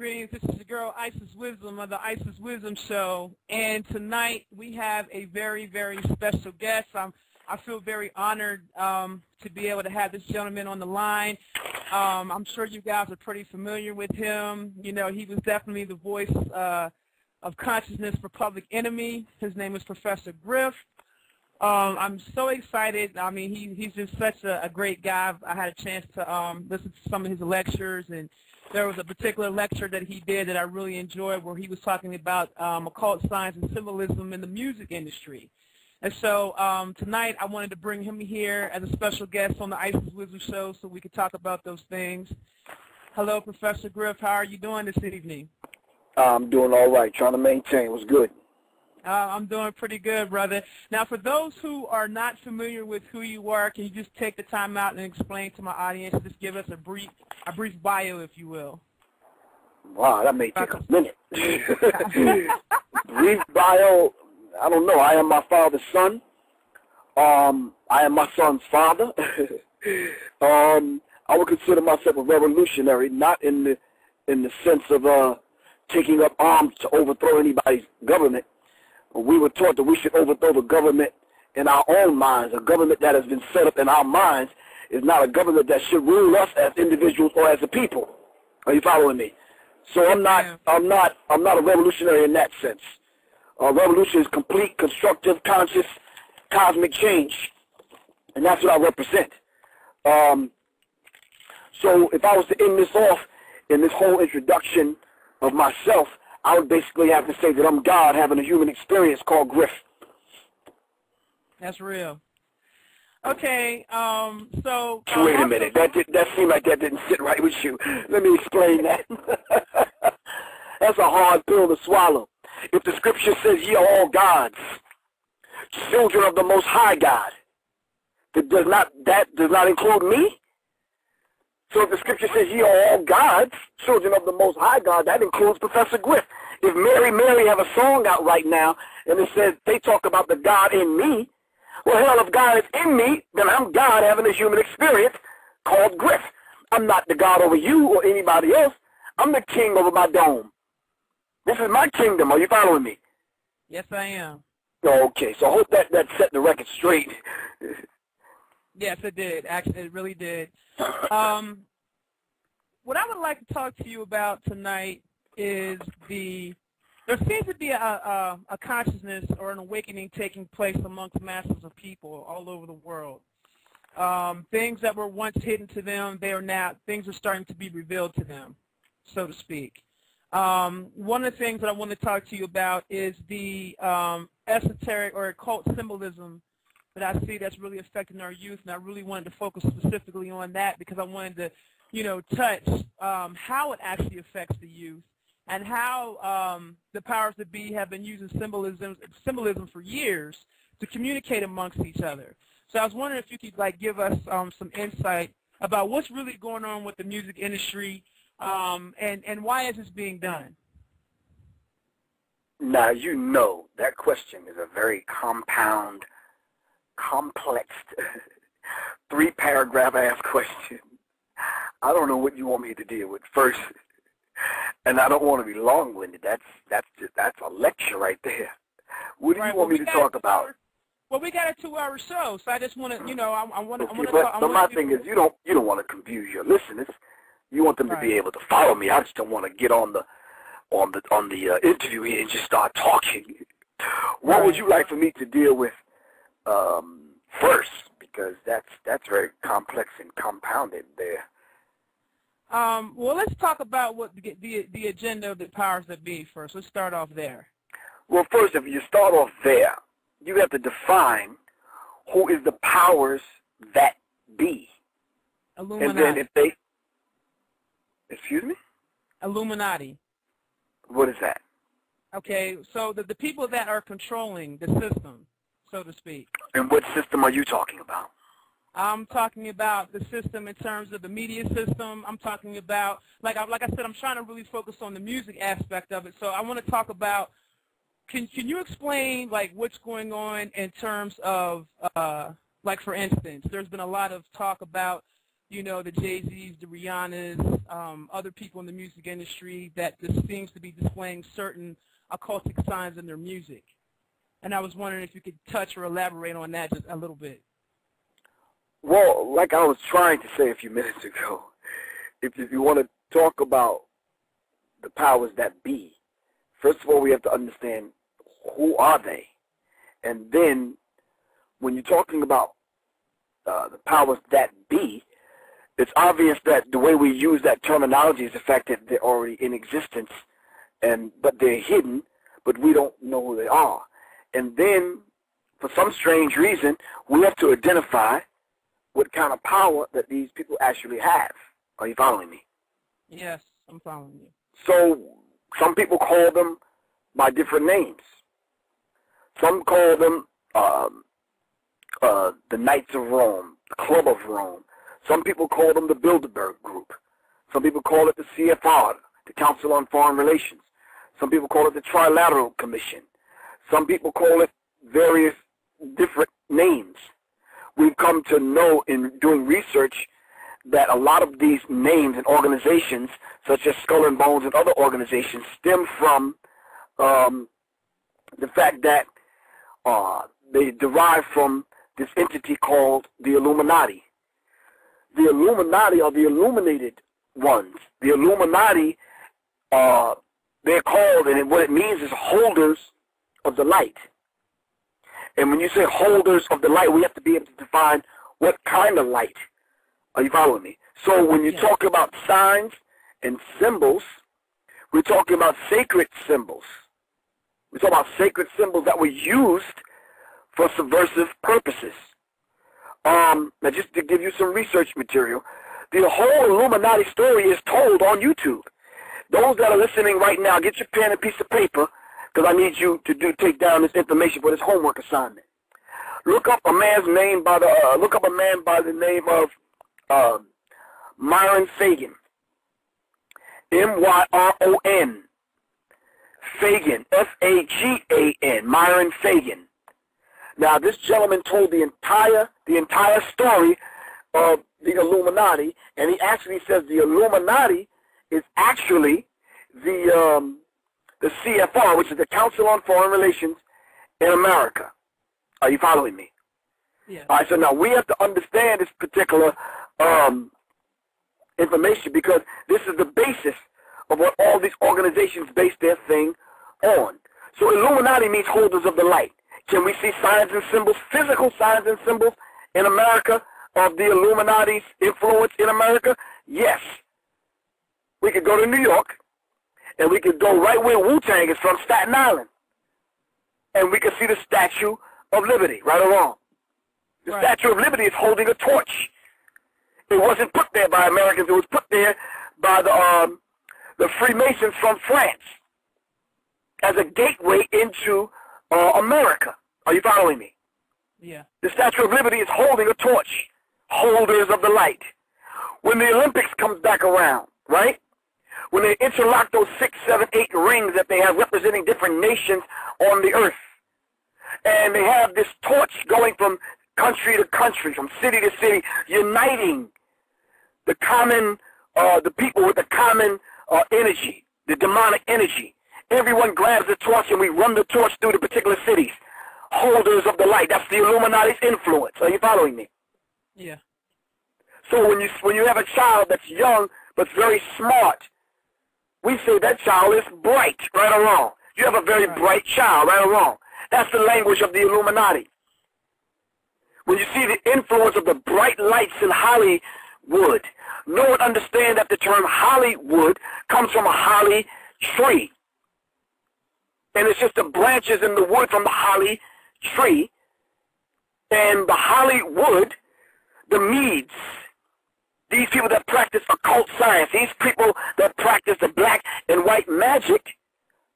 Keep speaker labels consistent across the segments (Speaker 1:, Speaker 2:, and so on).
Speaker 1: Greetings, this is your girl Isis Wisom of the Isis Wisom Show, and tonight we have a very, very special guest. I feel very honored to be able to have this gentleman on the line. I'm sure you guys are pretty familiar with him. You know, he was definitely the voice of consciousness for Public Enemy. His name is Professor Griff. I'm so excited. I mean, he's just such a great guy. I had a chance to listen to some of his lectures, and there was a particular lecture that he did that I really enjoyed where he was talking about occult science and symbolism in the music industry. And so tonight I wanted to bring him here as a special guest on the Isis Wisom Show so we could talk about those things. Hello, Professor Griff. How are you doing this evening?
Speaker 2: I'm doing all right, trying to maintain. What's good?
Speaker 1: I'm doing pretty good, brother. Now, for those who are not familiar with who you are, can you just take the time out and explain to my audience, just give us a brief bio, if you will?
Speaker 2: Wow, that may take a minute. Brief bio, I don't know. I am my father's son. I am my son's father. I would consider myself a revolutionary, not in the sense of taking up arms to overthrow anybody's government. We were taught that we should overthrow the government in our own minds. A government that has been set up in our minds is not a government that should rule us as individuals or as a people. Are you following me? So I'm not a revolutionary in that sense. Revolution is complete, constructive, conscious, cosmic change, and that's what I represent. So if I was to end this off in this whole introduction of myself, I would basically have to say that I'm God having a human experience called Griff.
Speaker 1: That's real. Okay, so...
Speaker 2: Wait a minute. That seemed like that didn't sit right with you. Let me explain that. That's a hard pill to swallow. If the scripture says ye are all gods, children of the Most High God, that does not include me? So if the scripture says ye are all gods, children of the Most High God, that includes Professor Griff. If Mary have a song out right now, and it says they talk about the God in me, well, hell, if God is in me, then I'm God having a human experience called Griff. I'm not the God over you or anybody else. I'm the king over my dome. This is my kingdom. Are you following me?
Speaker 1: Yes, I am.
Speaker 2: Okay, so I hope that set the record straight.
Speaker 1: Yes, it did. Actually, it really did. What I would like to talk to you about tonight is there seems to be a consciousness or an awakening taking place amongst masses of people all over the world. Things that were once hidden to them, things are starting to be revealed to them, so to speak. One of the things that I want to talk to you about is the esoteric or occult symbolism that I see that's really affecting our youth, and I really wanted to focus specifically on that because I wanted to, touch how it actually affects the youth and how the powers that be have been using symbolism for years to communicate amongst each other. So I was wondering if you could give us some insight about what's really going on with the music industry and why is this being done?
Speaker 2: Now, that question is a very complex, 3-paragraph ass question. I don't know what you want me to deal with first, and I don't want to be long-winded. That's a lecture right there. What do you want me to talk about?
Speaker 1: Well, we got a 2-hour show, so I just want to, I want to
Speaker 2: talk. But my thing is, you don't want to confuse your listeners. You want them to be able to follow me. I just don't want to get on the interview here and just start talking. What would you like for me to deal with first? Because that's very complex and compounded there.
Speaker 1: Well, let's talk about what the agenda of the powers that be first. Let's start off there.
Speaker 2: Well, first, if you start off there, you have to define who is the powers that be.
Speaker 1: Illuminati.
Speaker 2: And then if they... Excuse me?
Speaker 1: Illuminati.
Speaker 2: What is that?
Speaker 1: Okay, so the people that are controlling the system, so to speak.
Speaker 2: And what system are you talking about?
Speaker 1: I'm talking about the system in terms of the media system. I'm talking about, like I said, I'm trying to really focus on the music aspect of it. So I want to talk about, can you explain, what's going on in terms of, for instance, there's been a lot of talk about you know, the Jay-Z's, the Rihannas, other people in the music industry that just seems to be displaying certain occultic signs in their music. And I was wondering if you could touch or elaborate on that just a little bit.
Speaker 2: Well, like I was trying to say a few minutes ago, if you want to talk about the powers that be, first of all, we have to understand who are they. And then when you're talking about the powers that be, it's obvious that the way we use that terminology is the fact that they're already in existence, but they're hidden, but we don't know who they are. And then, for some strange reason, we have to identify what kind of power that these people actually have. Are you following me? Yes,
Speaker 1: I'm following you.
Speaker 2: So some people call them by different names. Some call them the Knights of Rome, the Club of Rome. Some people call them the Bilderberg Group. Some people call it the CFR, the Council on Foreign Relations. Some people call it the Trilateral Commission. Some people call it various different names. We've come to know in doing research that a lot of these names and organizations, such as Skull and Bones and other organizations, stem from the fact that they derive from this entity called the Illuminati. The Illuminati are the illuminated ones. The Illuminati, they're called, and what it means is holders of the light. And when you say holders of the light, we have to be able to define what kind of light. Are you following me? So when you talk about signs and symbols, we're talking about sacred symbols. We're talking about sacred symbols that were used for subversive purposes. Now, just to give you some research material, the whole Illuminati story is told on YouTube. Those that are listening right now, get your pen and piece of paper, because I need you to take down this information for this homework assignment. Look up a man's name by the name of Myron Fagan. M-Y-R-O-N. Fagan, F-A-G-A-N, Myron Fagan. Now, this gentleman told the entire story of the Illuminati, and he actually says the Illuminati is actually the CFR, which is the Council on Foreign Relations in America. Are you following me?
Speaker 1: Yeah.
Speaker 2: All right, so now we have to understand this particular information, because this is the basis of what all these organizations base their thing on. So Illuminati means holders of the light. Can we see signs and symbols, physical signs and symbols in America of the Illuminati's influence in America? Yes. We could go to New York, and we could go right where Wu-Tang is from, Staten Island, and we could see the Statue of Liberty, right or wrong. The Statue of Liberty is holding a torch. It wasn't put there by Americans. It was put there by the Freemasons from France as a gateway into America. Are you following me?
Speaker 1: Yeah.
Speaker 2: The Statue of Liberty is holding a torch, holders of the light. When the Olympics comes back around, right? When they interlock those 6, 7, 8 rings that they have representing different nations on the earth, and they have this torch going from country to country, from city to city, uniting the common, the people with the common energy, the demonic energy. Everyone grabs the torch and we run the torch through the particular cities. Holders of the light. That's the Illuminati's influence. Are you following me?
Speaker 1: Yeah.
Speaker 2: So when you have a child that's young but very smart, we say that child is bright, right or wrong. You have a very bright child, right or wrong. That's the language of the Illuminati. When you see the influence of the bright lights in Hollywood, know and understand that the term Hollywood comes from a holly tree. And it's just the branches in the wood from the holly tree. And the Hollywood, the Medes, these people that practice occult science, these people that practice the black and white magic,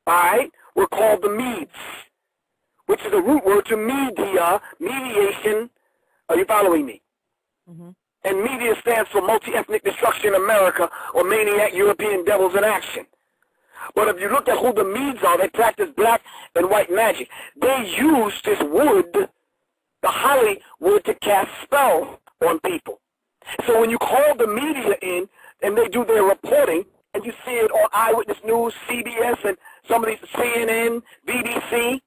Speaker 2: all right, were called the Medes, which is a root word to media, mediation. Are you following me?
Speaker 1: Mm-hmm.
Speaker 2: And media stands for multi-ethnic destruction in America, or maniac European devils in action. But if you look at who the Medes are, they practice black and white magic. They use this wood, the holly wood, to cast spells on people. So when you call the media in and they do their reporting, and you see it on Eyewitness News, CBS, and some of these CNN, BBC,